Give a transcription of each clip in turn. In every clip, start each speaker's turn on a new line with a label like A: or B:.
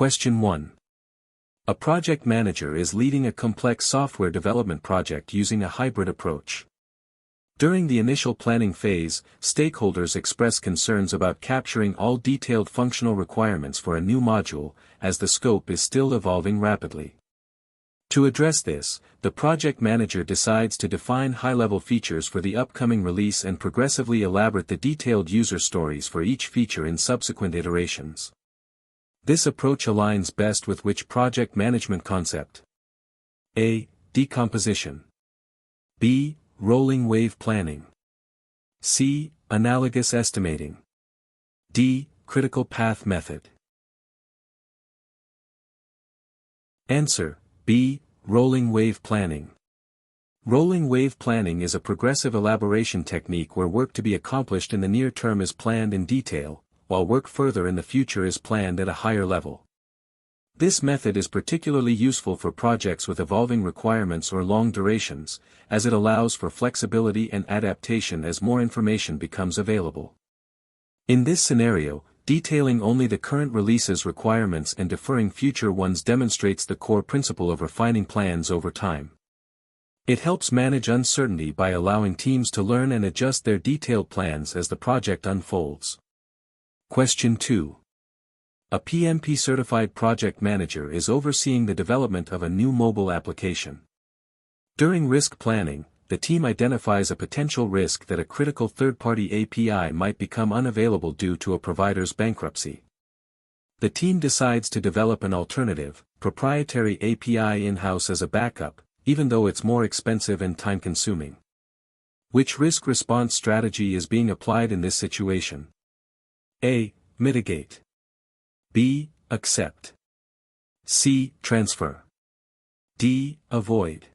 A: Question 1. A project manager is leading a complex software development project using a hybrid approach. During the initial planning phase, stakeholders express concerns about capturing all detailed functional requirements for a new module, as the scope is still evolving rapidly. To address this, the project manager decides to define high-level features for the upcoming release and progressively elaborate the detailed user stories for each feature in subsequent iterations. This approach aligns best with which project management concept? A. Decomposition. B. Rolling wave planning. C. Analogous estimating. D. Critical path method. Answer: B. Rolling wave planning. Rolling wave planning is a progressive elaboration technique where work to be accomplished in the near term is planned in detail, while work further in the future is planned at a higher level. This method is particularly useful for projects with evolving requirements or long durations, as it allows for flexibility and adaptation as more information becomes available. In this scenario, detailing only the current release's requirements and deferring future ones demonstrates the core principle of refining plans over time. It helps manage uncertainty by allowing teams to learn and adjust their detailed plans as the project unfolds. Question 2. A PMP certified project manager is overseeing the development of a new mobile application. During risk planning, the team identifies a potential risk that a critical third-party API might become unavailable due to a provider's bankruptcy. The team decides to develop an alternative, proprietary API in-house as a backup, even though it's more expensive and time-consuming. Which risk response strategy is being applied in this situation? A. Mitigate. B. Accept. C. Transfer. D. Avoid.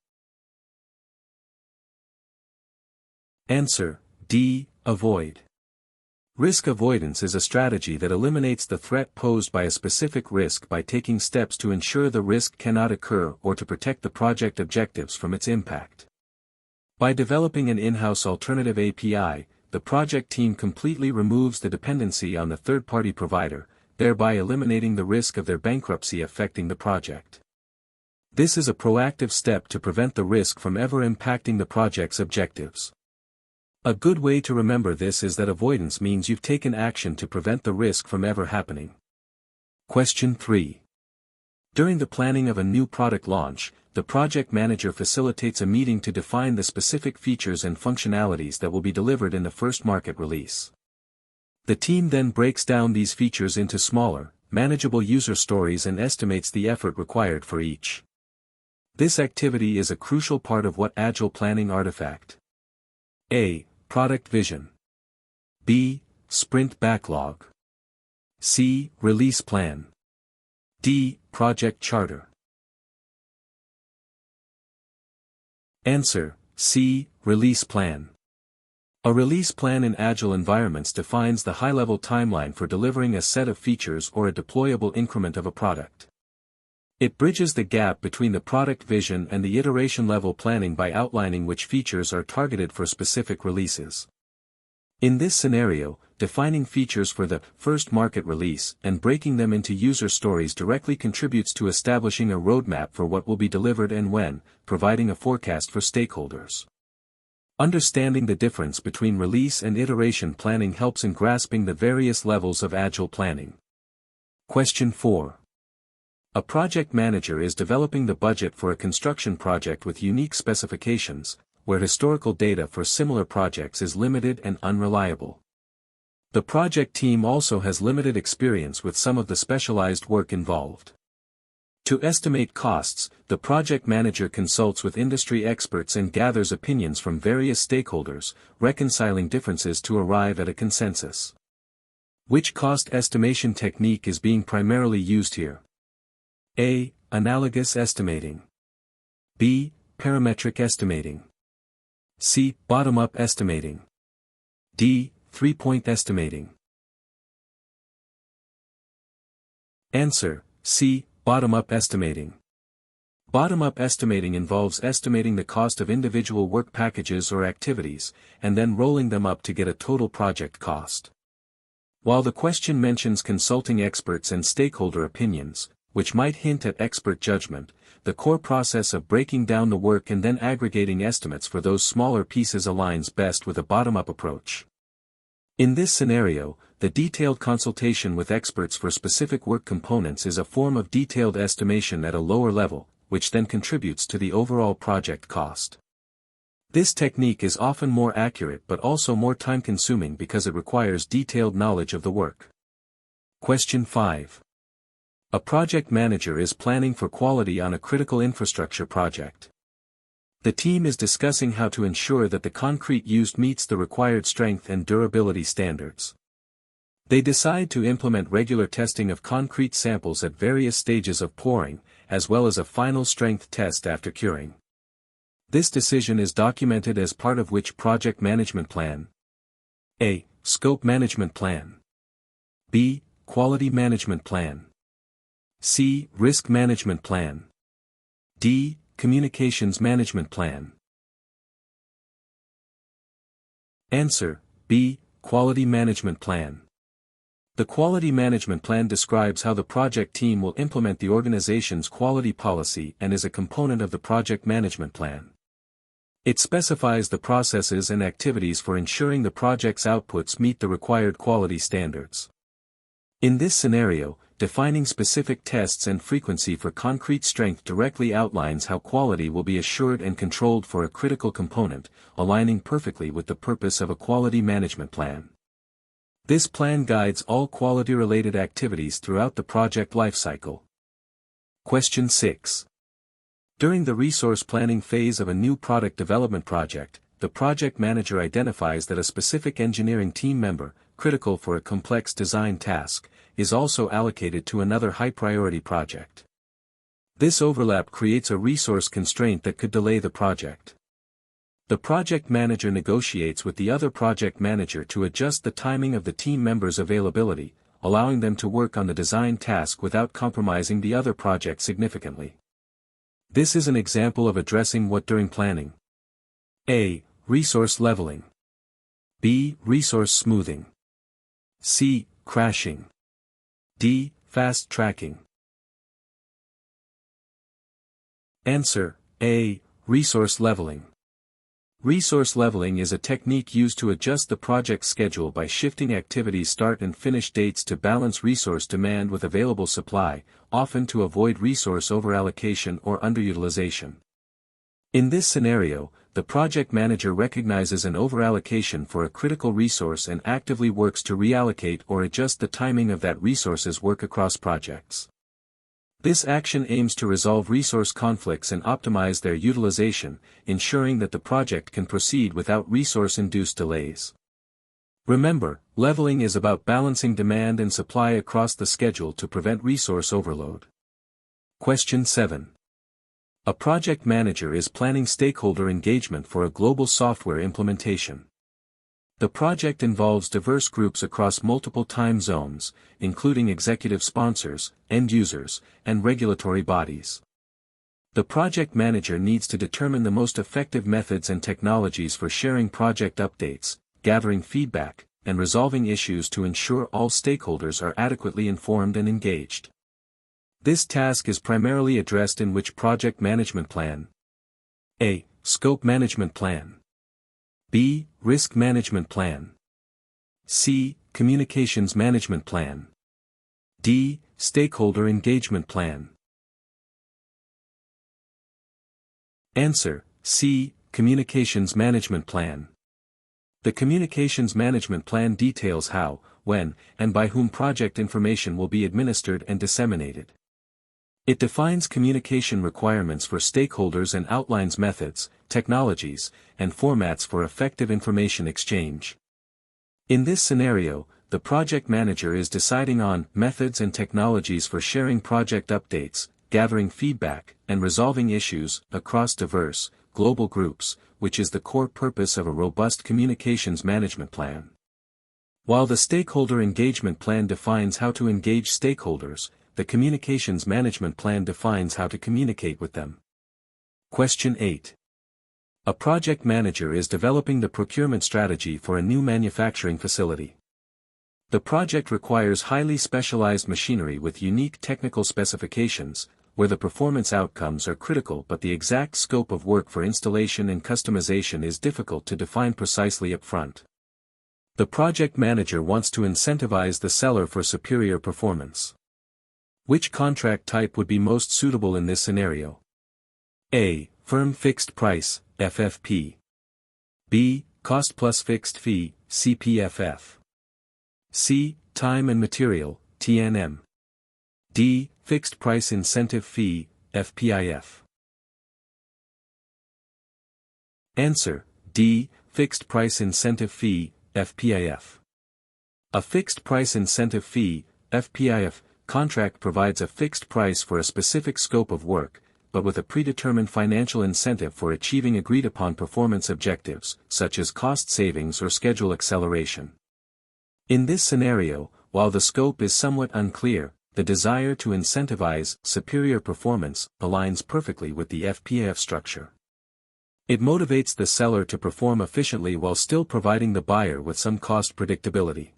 A: Answer: D. Avoid. Risk avoidance is a strategy that eliminates the threat posed by a specific risk by taking steps to ensure the risk cannot occur or to protect the project objectives from its impact. By developing an in-house alternative API, the project team completely removes the dependency on the third-party provider, thereby eliminating the risk of their bankruptcy affecting the project. This is a proactive step to prevent the risk from ever impacting the project's objectives. A good way to remember this is that avoidance means you've taken action to prevent the risk from ever happening. Question 3. During the planning of a new product launch, the project manager facilitates a meeting to define the specific features and functionalities that will be delivered in the first market release. The team then breaks down these features into smaller, manageable user stories and estimates the effort required for each. This activity is a crucial part of what Agile planning artifact. A. Product vision. B. Sprint backlog. C. Release plan. D. Project charter. Answer: C. Release plan. A release plan in Agile environments defines the high-level timeline for delivering a set of features or a deployable increment of a product. It bridges the gap between the product vision and the iteration-level planning by outlining which features are targeted for specific releases. In this scenario, defining features for the first market release and breaking them into user stories directly contributes to establishing a roadmap for what will be delivered and when, providing a forecast for stakeholders. Understanding the difference between release and iteration planning helps in grasping the various levels of Agile planning. Question 4. A project manager is developing the budget for a construction project with unique specifications, where historical data for similar projects is limited and unreliable. The project team also has limited experience with some of the specialized work involved. To estimate costs, the project manager consults with industry experts and gathers opinions from various stakeholders, reconciling differences to arrive at a consensus. Which cost estimation technique is being primarily used here? A. Analogous estimating. B. Parametric estimating. C. Bottom-up estimating. D. Three-point estimating. Answer: C. Bottom-up estimating. Bottom-up estimating involves estimating the cost of individual work packages or activities, and then rolling them up to get a total project cost. While the question mentions consulting experts and stakeholder opinions, which might hint at expert judgment, the core process of breaking down the work and then aggregating estimates for those smaller pieces aligns best with a bottom-up approach. In this scenario, the detailed consultation with experts for specific work components is a form of detailed estimation at a lower level, which then contributes to the overall project cost. This technique is often more accurate but also more time-consuming because it requires detailed knowledge of the work. Question 5. A project manager is planning for quality on a critical infrastructure project. The team is discussing how to ensure that the concrete used meets the required strength and durability standards. They decide to implement regular testing of concrete samples at various stages of pouring, as well as a final strength test after curing. This decision is documented as part of which project management plan? A. Scope management plan. B. Quality management plan. C. Risk management plan. D. Communications management plan. Answer: B. Quality management plan. The quality management plan describes how the project team will implement the organization's quality policy and is a component of the project management plan. It specifies the processes and activities for ensuring the project's outputs meet the required quality standards. In this scenario, defining specific tests and frequency for concrete strength directly outlines how quality will be assured and controlled for a critical component, aligning perfectly with the purpose of a quality management plan. This plan guides all quality-related activities throughout the project lifecycle. Question 6. During the resource planning phase of a new product development project, the project manager identifies that a specific engineering team member, critical for a complex design task, is also allocated to another high-priority project. This overlap creates a resource constraint that could delay the project. The project manager negotiates with the other project manager to adjust the timing of the team member's availability, allowing them to work on the design task without compromising the other project significantly. This is an example of addressing what during planning? A. Resource leveling. B. Resource smoothing. C. Crashing. D. Fast tracking. Answer: A. Resource leveling. Resource leveling is a technique used to adjust the project schedule by shifting activities' start and finish dates to balance resource demand with available supply, often to avoid resource overallocation or underutilization. In this scenario, the project manager recognizes an overallocation for a critical resource and actively works to reallocate or adjust the timing of that resource's work across projects. This action aims to resolve resource conflicts and optimize their utilization, ensuring that the project can proceed without resource-induced delays. Remember, leveling is about balancing demand and supply across the schedule to prevent resource overload. Question 7. A project manager is planning stakeholder engagement for a global software implementation. The project involves diverse groups across multiple time zones, including executive sponsors, end users, and regulatory bodies. The project manager needs to determine the most effective methods and technologies for sharing project updates, gathering feedback, and resolving issues to ensure all stakeholders are adequately informed and engaged. This task is primarily addressed in which project management plan? A. Scope management plan. B. Risk management plan. C. Communications management plan. D. Stakeholder engagement plan. Answer: C. Communications management plan. The communications management plan details how, when, and by whom project information will be administered and disseminated. It defines communication requirements for stakeholders and outlines methods, technologies, and formats for effective information exchange. In this scenario, the project manager is deciding on methods and technologies for sharing project updates, gathering feedback, and resolving issues across diverse, global groups, which is the core purpose of a robust communications management plan. While the stakeholder engagement plan defines how to engage stakeholders, the communications management plan defines how to communicate with them. Question 8. A project manager is developing the procurement strategy for a new manufacturing facility. The project requires highly specialized machinery with unique technical specifications, where the performance outcomes are critical but the exact scope of work for installation and customization is difficult to define precisely upfront. The project manager wants to incentivize the seller for superior performance. Which contract type would be most suitable in this scenario? A. Firm fixed price, FFP. B. Cost plus fixed fee, CPFF. C. Time and material, TNM. D. Fixed price incentive fee, FPIF. Answer: D. Fixed price incentive fee, FPIF. A fixed price incentive fee, FPIF, contract provides a fixed price for a specific scope of work, but with a predetermined financial incentive for achieving agreed-upon performance objectives, such as cost savings or schedule acceleration. In this scenario, while the scope is somewhat unclear, the desire to incentivize superior performance aligns perfectly with the FPIF structure. It motivates the seller to perform efficiently while still providing the buyer with some cost predictability.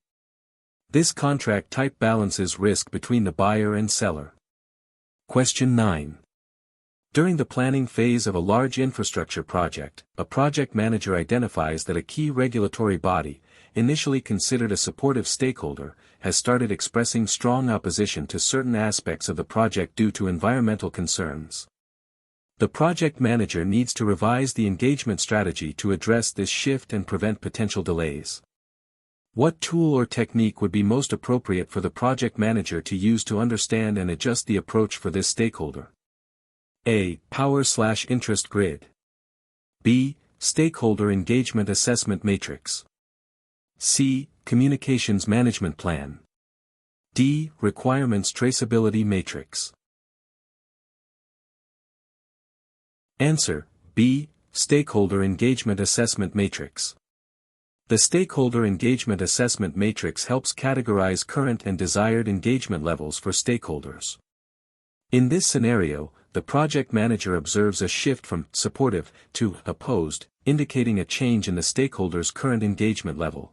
A: This contract type balances risk between the buyer and seller. Question 9. During the planning phase of a large infrastructure project, a project manager identifies that a key regulatory body, initially considered a supportive stakeholder, has started expressing strong opposition to certain aspects of the project due to environmental concerns. The project manager needs to revise the engagement strategy to address this shift and prevent potential delays. What tool or technique would be most appropriate for the project manager to use to understand and adjust the approach for this stakeholder? A. Power/interest grid. B. Stakeholder engagement assessment matrix. C. Communications management plan. D. Requirements traceability matrix. Answer: B. Stakeholder engagement assessment matrix. The stakeholder engagement assessment matrix helps categorize current and desired engagement levels for stakeholders. In this scenario, the project manager observes a shift from supportive to opposed, indicating a change in the stakeholder's current engagement level.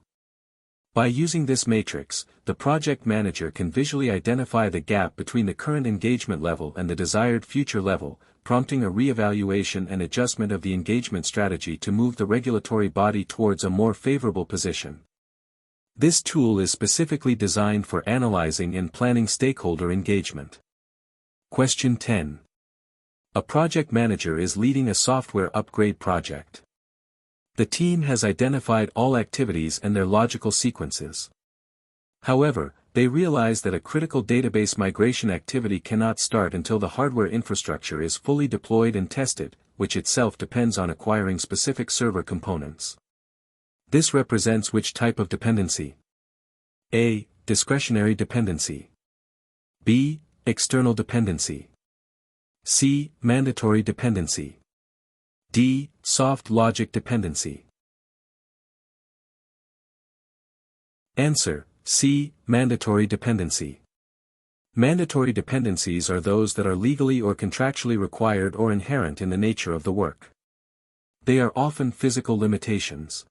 A: By using this matrix, the project manager can visually identify the gap between the current engagement level and the desired future level, prompting a re-evaluation and adjustment of the engagement strategy to move the regulatory body towards a more favorable position. This tool is specifically designed for analyzing and planning stakeholder engagement. Question 10. A project manager is leading a software upgrade project. The team has identified all activities and their logical sequences. However, they realize that a critical database migration activity cannot start until the hardware infrastructure is fully deployed and tested, which itself depends on acquiring specific server components. This represents which type of dependency? A. Discretionary dependency. B. External dependency. C. Mandatory dependency. D. Soft logic dependency. Answer: C. Mandatory dependency. Mandatory dependencies are those that are legally or contractually required or inherent in the nature of the work. They are often physical limitations.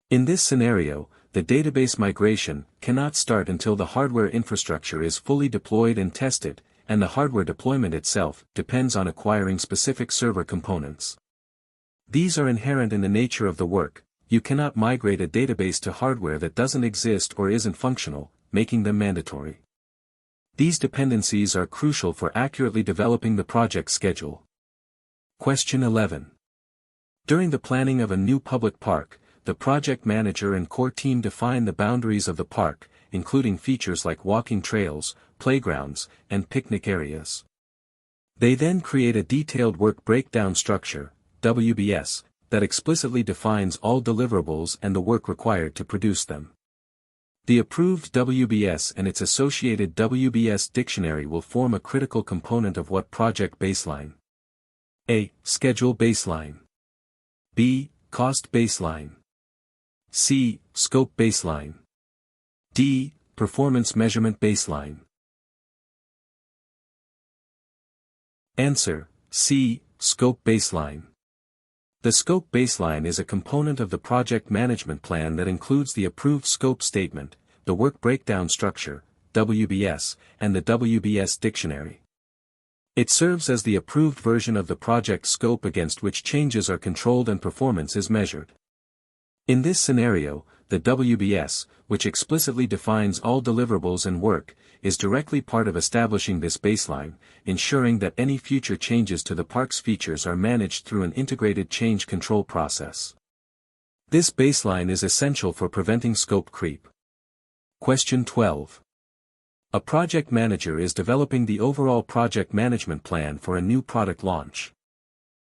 A: In this scenario, the database migration cannot start until the hardware infrastructure is fully deployed and tested, and the hardware deployment itself depends on acquiring specific server components. These are inherent in the nature of the work. You cannot migrate a database to hardware that doesn't exist or isn't functional, making them mandatory. These dependencies are crucial for accurately developing the project schedule. Question 11. During the planning of a new public park, the project manager and core team define the boundaries of the park, including features like walking trails, playgrounds, and picnic areas. They then create a detailed work breakdown structure, WBS, that explicitly defines all deliverables and the work required to produce them. The approved WBS and its associated WBS dictionary will form a critical component of what project baseline? A. Schedule baseline. B. Cost baseline. C. Scope baseline. D. Performance measurement baseline. Answer: C. Scope baseline. The scope baseline is a component of the project management plan that includes the approved scope statement, the Work Breakdown Structure, WBS, and the WBS Dictionary. It serves as the approved version of the project scope against which changes are controlled and performance is measured. In this scenario, the WBS, which explicitly defines all deliverables and work, is directly part of establishing this baseline, ensuring that any future changes to the park's features are managed through an integrated change control process. This baseline is essential for preventing scope creep. Question 12. A project manager is developing the overall project management plan for a new product launch.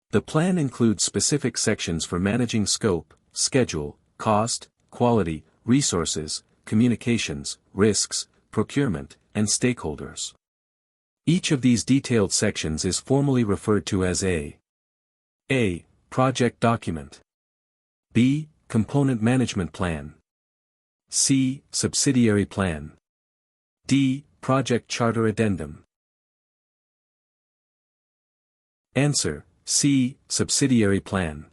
A: The plan includes specific sections for managing scope, schedule, cost, quality, resources, communications, risks, procurement, and stakeholders. Each of these detailed sections is formally referred to as A. Project document. B. Component management plan. C. Subsidiary plan. D. Project charter addendum. Answer: C. Subsidiary plan.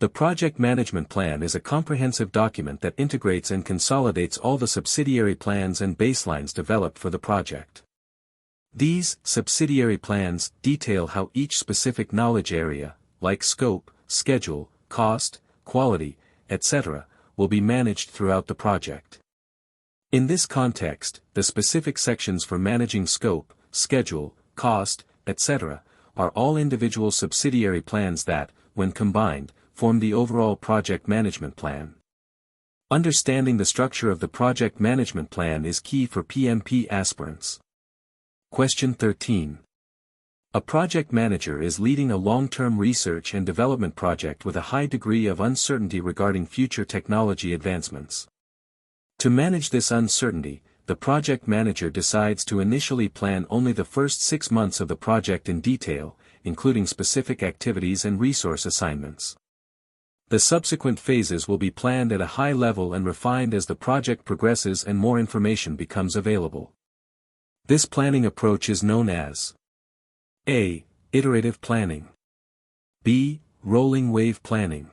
A: The project management plan is a comprehensive document that integrates and consolidates all the subsidiary plans and baselines developed for the project. These subsidiary plans detail how each specific knowledge area, like scope, schedule, cost, quality, etc., will be managed throughout the project. In this context, the specific sections for managing scope, schedule, cost, etc., are all individual subsidiary plans that, when combined, form the overall project management plan. Understanding the structure of the project management plan is key for PMP aspirants. Question 13. A project manager is leading a long-term research and development project with a high degree of uncertainty regarding future technology advancements. To manage this uncertainty, the project manager decides to initially plan only the first 6 months of the project in detail, including specific activities and resource assignments. The subsequent phases will be planned at a high level and refined as the project progresses and more information becomes available. This planning approach is known as A. Iterative planning. B. Rolling wave planning.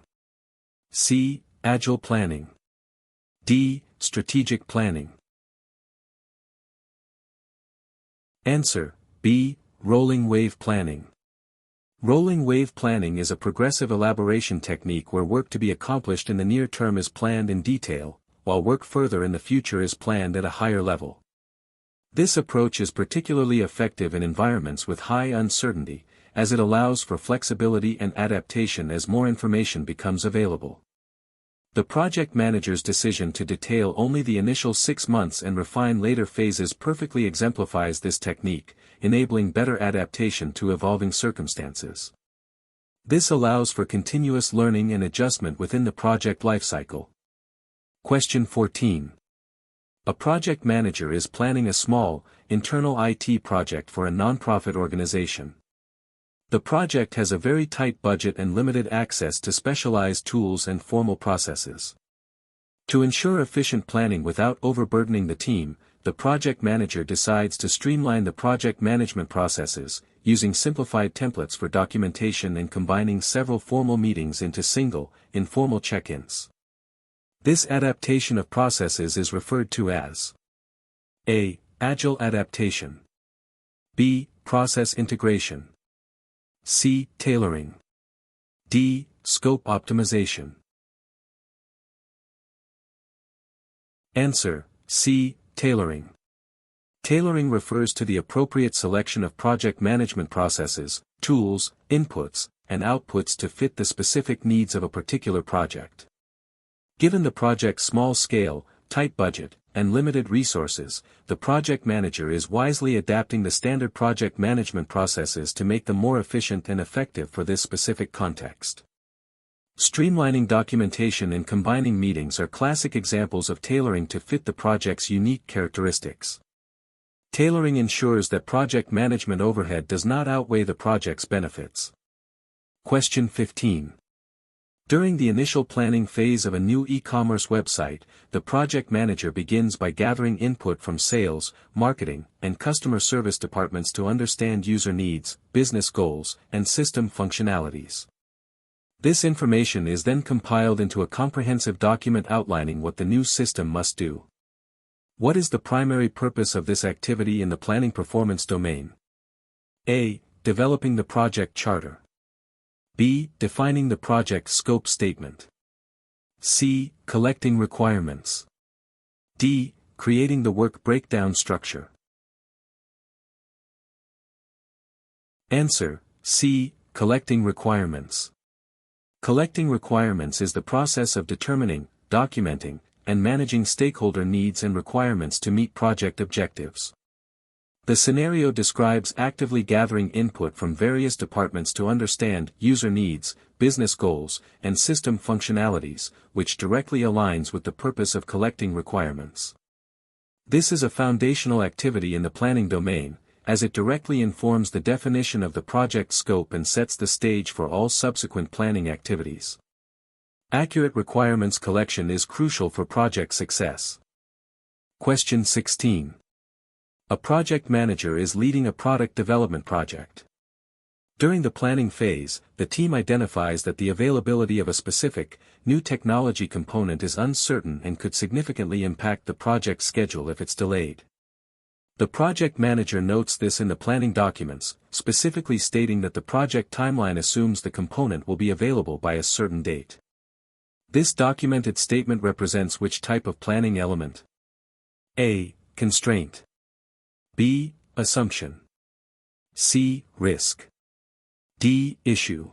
A: C. Agile planning. D. Strategic planning. Answer: B. Rolling wave planning. Rolling wave planning is a progressive elaboration technique where work to be accomplished in the near term is planned in detail, while work further in the future is planned at a higher level. This approach is particularly effective in environments with high uncertainty, as it allows for flexibility and adaptation as more information becomes available. The project manager's decision to detail only the initial 6 months and refine later phases perfectly exemplifies this technique, enabling better adaptation to evolving circumstances. This allows for continuous learning and adjustment within the project lifecycle. Question 14. A project manager is planning a small, internal IT project for a nonprofit organization. The project has a very tight budget and limited access to specialized tools and formal processes. To ensure efficient planning without overburdening the team, the project manager decides to streamline the project management processes, using simplified templates for documentation and combining several formal meetings into single, informal check-ins. This adaptation of processes is referred to as A. Agile adaptation. B. Process integration. C. Tailoring. D. Scope optimization. Answer: C. Tailoring. Tailoring refers to the appropriate selection of project management processes, tools, inputs, and outputs to fit the specific needs of a particular project. Given the project's small scale, tight budget, and limited resources, the project manager is wisely adapting the standard project management processes to make them more efficient and effective for this specific context. Streamlining documentation and combining meetings are classic examples of tailoring to fit the project's unique characteristics. Tailoring ensures that project management overhead does not outweigh the project's benefits. Question 15. During the initial planning phase of a new e-commerce website, the project manager begins by gathering input from sales, marketing, and customer service departments to understand user needs, business goals, and system functionalities. This information is then compiled into a comprehensive document outlining what the new system must do. What is the primary purpose of this activity in the planning performance domain? A. Developing the project charter. B. Defining the project scope statement. C. Collecting requirements. D. Creating the work breakdown structure. Answer: C. Collecting requirements. Collecting requirements is the process of determining, documenting, and managing stakeholder needs and requirements to meet project objectives. The scenario describes actively gathering input from various departments to understand user needs, business goals, and system functionalities, which directly aligns with the purpose of collecting requirements. This is a foundational activity in the planning domain, as it directly informs the definition of the project scope and sets the stage for all subsequent planning activities. Accurate requirements collection is crucial for project success. Question 16. A project manager is leading a product development project. During the planning phase, the team identifies that the availability of a specific, new technology component is uncertain and could significantly impact the project schedule if it's delayed. The project manager notes this in the planning documents, specifically stating that the project timeline assumes the component will be available by a certain date. This documented statement represents which type of planning element? A. Constraint. B. Assumption. C. Risk. D. Issue.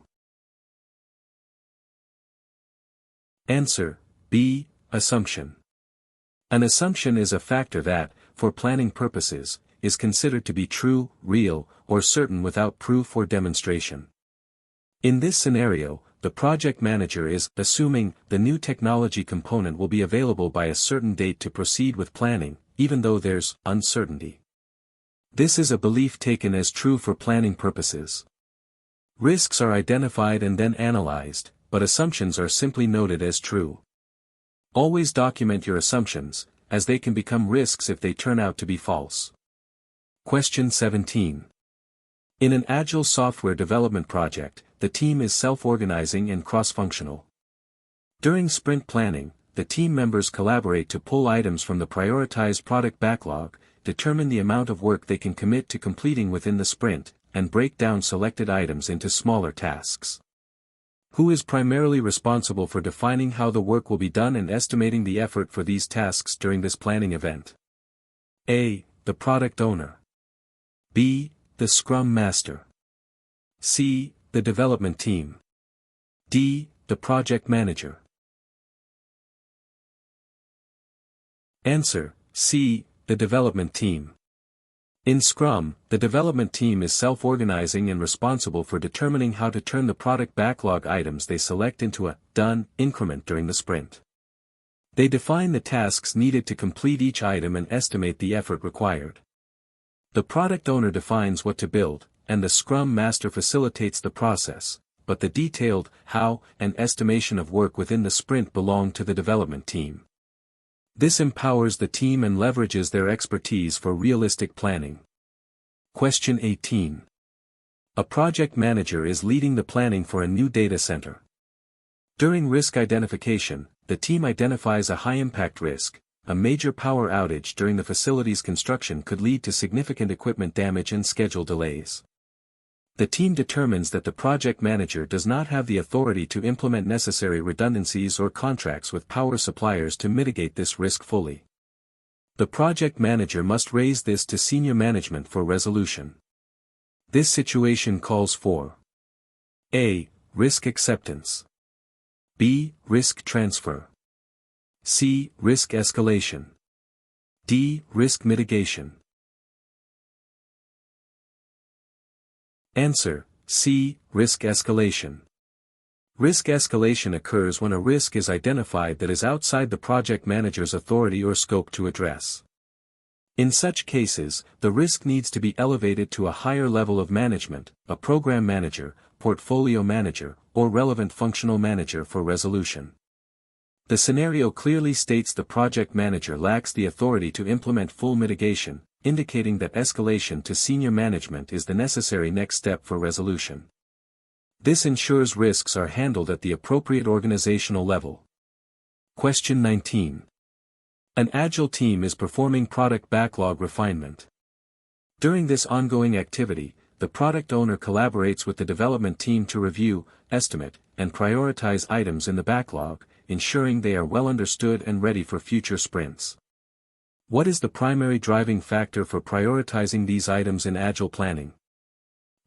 A: Answer: B. Assumption. An assumption is a factor that, for planning purposes, is considered to be true, real, or certain without proof or demonstration. In this scenario, the project manager is assuming the new technology component will be available by a certain date to proceed with planning, even though there's uncertainty. This is a belief taken as true for planning purposes. Risks are identified and then analyzed, but assumptions are simply noted as true. Always document your assumptions, as they can become risks if they turn out to be false. Question 17. In an agile software development project, the team is self-organizing and cross-functional. During sprint planning, the team members collaborate to pull items from the prioritized product backlog, determine the amount of work they can commit to completing within the sprint, and break down selected items into smaller tasks. Who is primarily responsible for defining how the work will be done and estimating the effort for these tasks during this planning event? A. The product owner. B. The Scrum Master. C. The development team. D. The project manager. Answer: C. The development team. In Scrum, the development team is self-organizing and responsible for determining how to turn the product backlog items they select into a done increment during the sprint. They define the tasks needed to complete each item and estimate the effort required. The product owner defines what to build, and the Scrum Master facilitates the process, but the detailed how and estimation of work within the sprint belong to the development team. This empowers the team and leverages their expertise for realistic planning. Question 18. A project manager is leading the planning for a new data center. During risk identification, the team identifies a high-impact risk. A major power outage during the facility's construction could lead to significant equipment damage and schedule delays. The team determines that the project manager does not have the authority to implement necessary redundancies or contracts with power suppliers to mitigate this risk fully. The project manager must raise this to senior management for resolution. This situation calls for A. Risk acceptance. B. Risk transfer. C. Risk escalation. D. Risk mitigation. Answer: C. Risk escalation. Risk escalation occurs when a risk is identified that is outside the project manager's authority or scope to address. In such cases, the risk needs to be elevated to a higher level of management, a program manager, portfolio manager, or relevant functional manager for resolution. The scenario clearly states the project manager lacks the authority to implement full mitigation, indicating that escalation to senior management is the necessary next step for resolution. This ensures risks are handled at the appropriate organizational level. Question 19. An agile team is performing product backlog refinement. During this ongoing activity, the product owner collaborates with the development team to review, estimate, and prioritize items in the backlog, ensuring they are well understood and ready for future sprints. What is the primary driving factor for prioritizing these items in agile planning?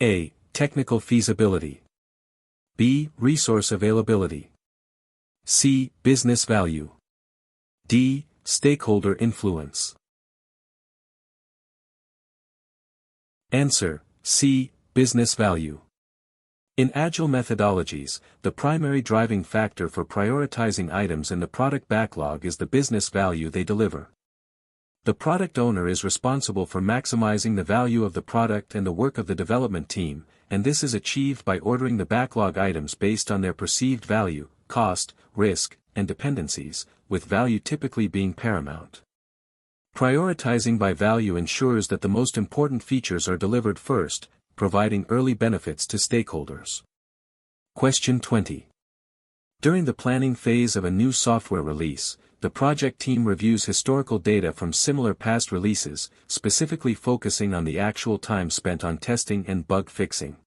A: A. Technical feasibility. B. Resource availability. C. Business value. D. Stakeholder influence. Answer: C. Business value. In agile methodologies, the primary driving factor for prioritizing items in the product backlog is the business value they deliver. The product owner is responsible for maximizing the value of the product and the work of the development team, and this is achieved by ordering the backlog items based on their perceived value, cost, risk, and dependencies, with value typically being paramount. Prioritizing by value ensures that the most important features are delivered first, providing early benefits to stakeholders. Question 20. During the planning phase of a new software release, the project team reviews historical data from similar past releases, specifically focusing on the actual time spent on testing and bug fixing.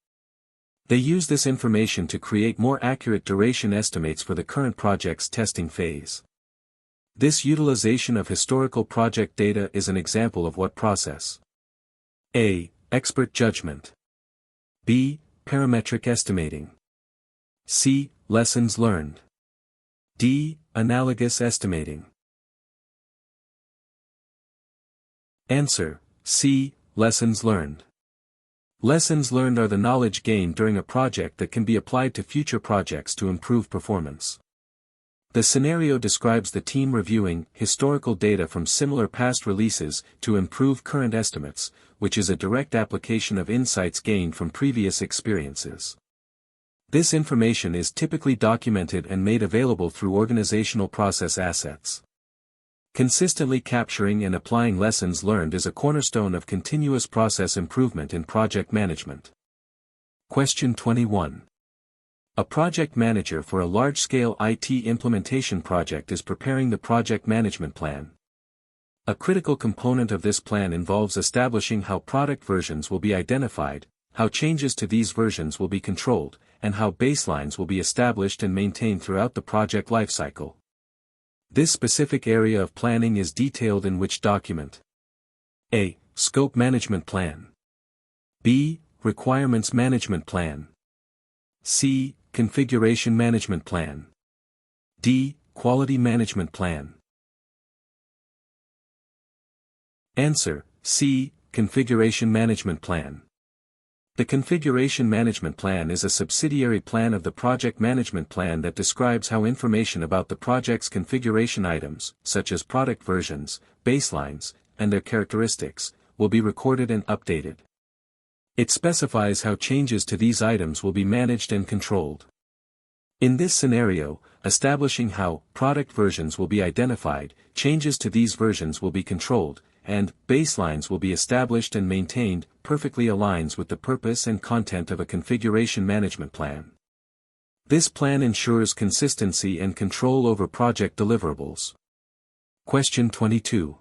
A: They use this information to create more accurate duration estimates for the current project's testing phase. This utilization of historical project data is an example of what process? A. Expert judgment. B. Parametric estimating. C. Lessons learned. D. Analogous estimating. Answer: C. Lessons learned. Lessons learned are the knowledge gained during a project that can be applied to future projects to improve performance. The scenario describes the team reviewing historical data from similar past releases to improve current estimates, which is a direct application of insights gained from previous experiences. This information is typically documented and made available through organizational process assets. Consistently capturing and applying lessons learned is a cornerstone of continuous process improvement in project management. Question 21. A project manager for a large-scale IT implementation project is preparing the project management plan. A critical component of this plan involves establishing how product versions will be identified, how changes to these versions will be controlled, and how baselines will be established and maintained throughout the project lifecycle. This specific area of planning is detailed in which document? A. Scope Management Plan. B. Requirements Management Plan. C. Configuration Management Plan. D. Quality Management Plan. Answer: C. Configuration Management Plan. The Configuration Management Plan is a subsidiary plan of the Project Management Plan that describes how information about the project's configuration items, such as product versions, baselines, and their characteristics, will be recorded and updated. It specifies how changes to these items will be managed and controlled. In this scenario, establishing how product versions will be identified, changes to these versions will be controlled, and baselines will be established and maintained, perfectly aligns with the purpose and content of a configuration management plan. This plan ensures consistency and control over project deliverables. Question 22.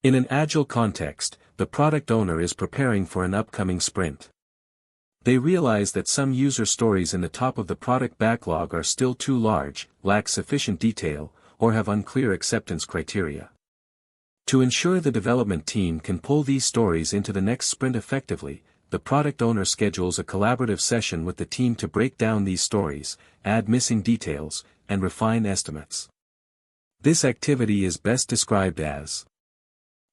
A: In an agile context, the product owner is preparing for an upcoming sprint. They realize that some user stories in the top of the product backlog are still too large, lack sufficient detail, or have unclear acceptance criteria. To ensure the development team can pull these stories into the next sprint effectively, the product owner schedules a collaborative session with the team to break down these stories, add missing details, and refine estimates. This activity is best described as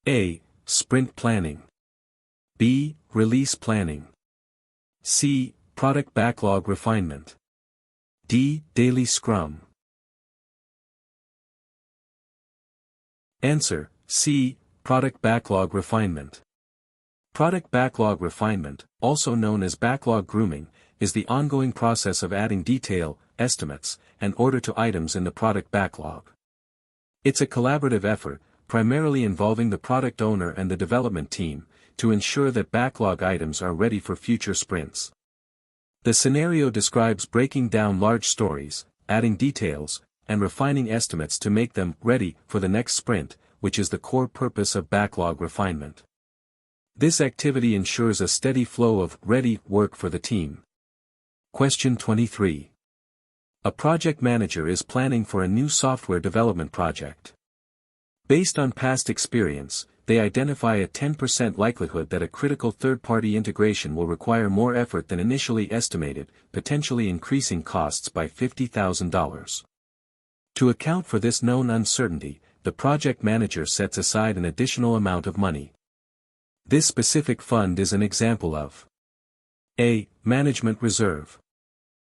A: A. Sprint planning. B. Release planning. C. Product backlog refinement. D. Daily Scrum. Answer: C. Product backlog refinement. Product backlog refinement, also known as backlog grooming, is the ongoing process of adding detail, estimates, and order to items in the product backlog. It's a collaborative effort, primarily involving the product owner and the development team, to ensure that backlog items are ready for future sprints. The scenario describes breaking down large stories, adding details, and refining estimates to make them ready for the next sprint, which is the core purpose of backlog refinement. This activity ensures a steady flow of ready work for the team. Question 23. A project manager is planning for a new software development project. Based on past experience, they identify a 10% likelihood that a critical third-party integration will require more effort than initially estimated, potentially increasing costs by $50,000. To account for this known uncertainty, the project manager sets aside an additional amount of money. This specific fund is an example of A. Management reserve.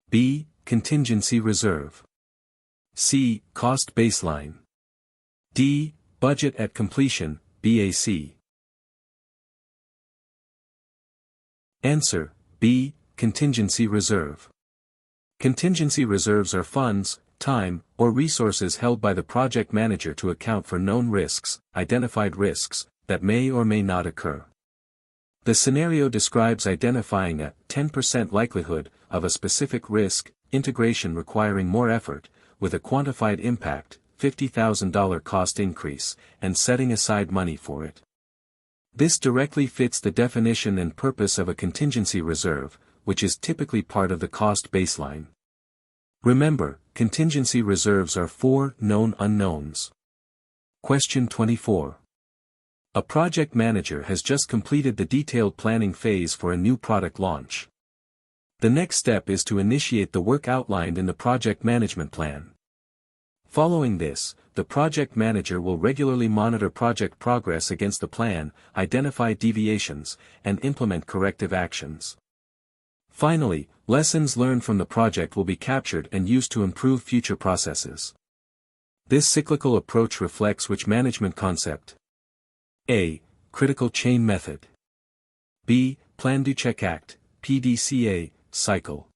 A: B. Contingency reserve. C. Cost baseline. D. Budget at completion, BAC. Answer: B. Contingency reserve. Contingency reserves are funds, time, or resources held by the project manager to account for known risks, identified risks, that may or may not occur. The scenario describes identifying a 10% likelihood of a specific risk, integration requiring more effort, with a quantified impact, $50,000 cost increase, and setting aside money for it. This directly fits the definition and purpose of a contingency reserve, which is typically part of the cost baseline. Remember, contingency reserves are for known unknowns. Question 24. A project manager has just completed the detailed planning phase for a new product launch. The next step is to initiate the work outlined in the project management plan. Following this, the project manager will regularly monitor project progress against the plan, identify deviations, and implement corrective actions. Finally, lessons learned from the project will be captured and used to improve future processes. This cyclical approach reflects which management concept? A. Critical chain method. B. Plan Do Check Act, PDCA, cycle.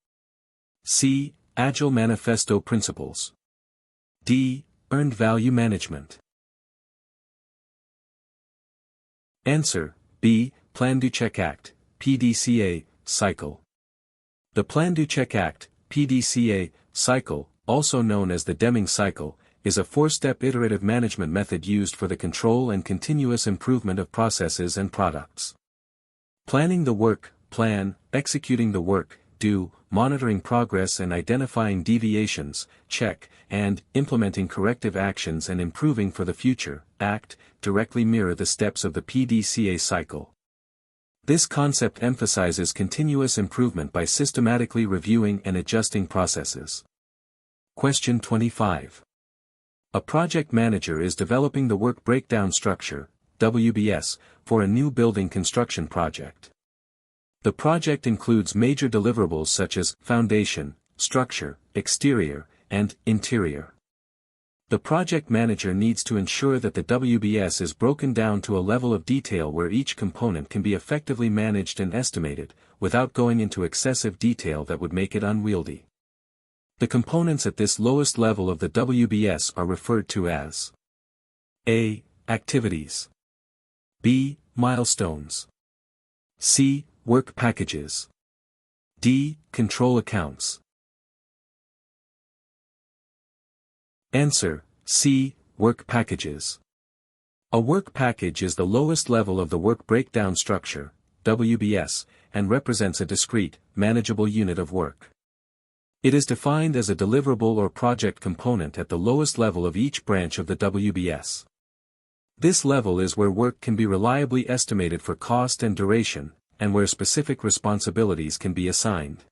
A: C. Agile Manifesto principles. D. Earned value management. Answer: B. Plan Do Check Act, PDCA, cycle. The Plan Do Check Act, PDCA, cycle, also known as the Deming cycle, is a four-step iterative management method used for the control and continuous improvement of processes and products. Planning the work, plan, executing the work, do, monitoring progress and identifying deviations, check, and implementing corrective actions and improving for the future, act, directly mirror the steps of the PDCA cycle. This concept emphasizes continuous improvement by systematically reviewing and adjusting processes. Question 25. A project manager is developing the work breakdown structure, WBS, for a new building construction project. The project includes major deliverables such as foundation, structure, exterior, and interior. The project manager needs to ensure that the WBS is broken down to a level of detail where each component can be effectively managed and estimated, without going into excessive detail that would make it unwieldy. The components at this lowest level of the WBS are referred to as A. Activities. B. Milestones. C. Work packages. D. Control accounts. Answer: C. Work packages. A work package is the lowest level of the work breakdown structure, WBS, and represents a discrete, manageable unit of work. It is defined as a deliverable or project component at the lowest level of each branch of the WBS. This level is where work can be reliably estimated for cost and duration, and where specific responsibilities can be assigned.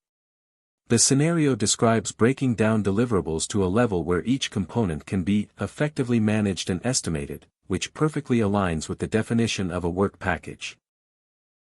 A: The scenario describes breaking down deliverables to a level where each component can be effectively managed and estimated, which perfectly aligns with the definition of a work package.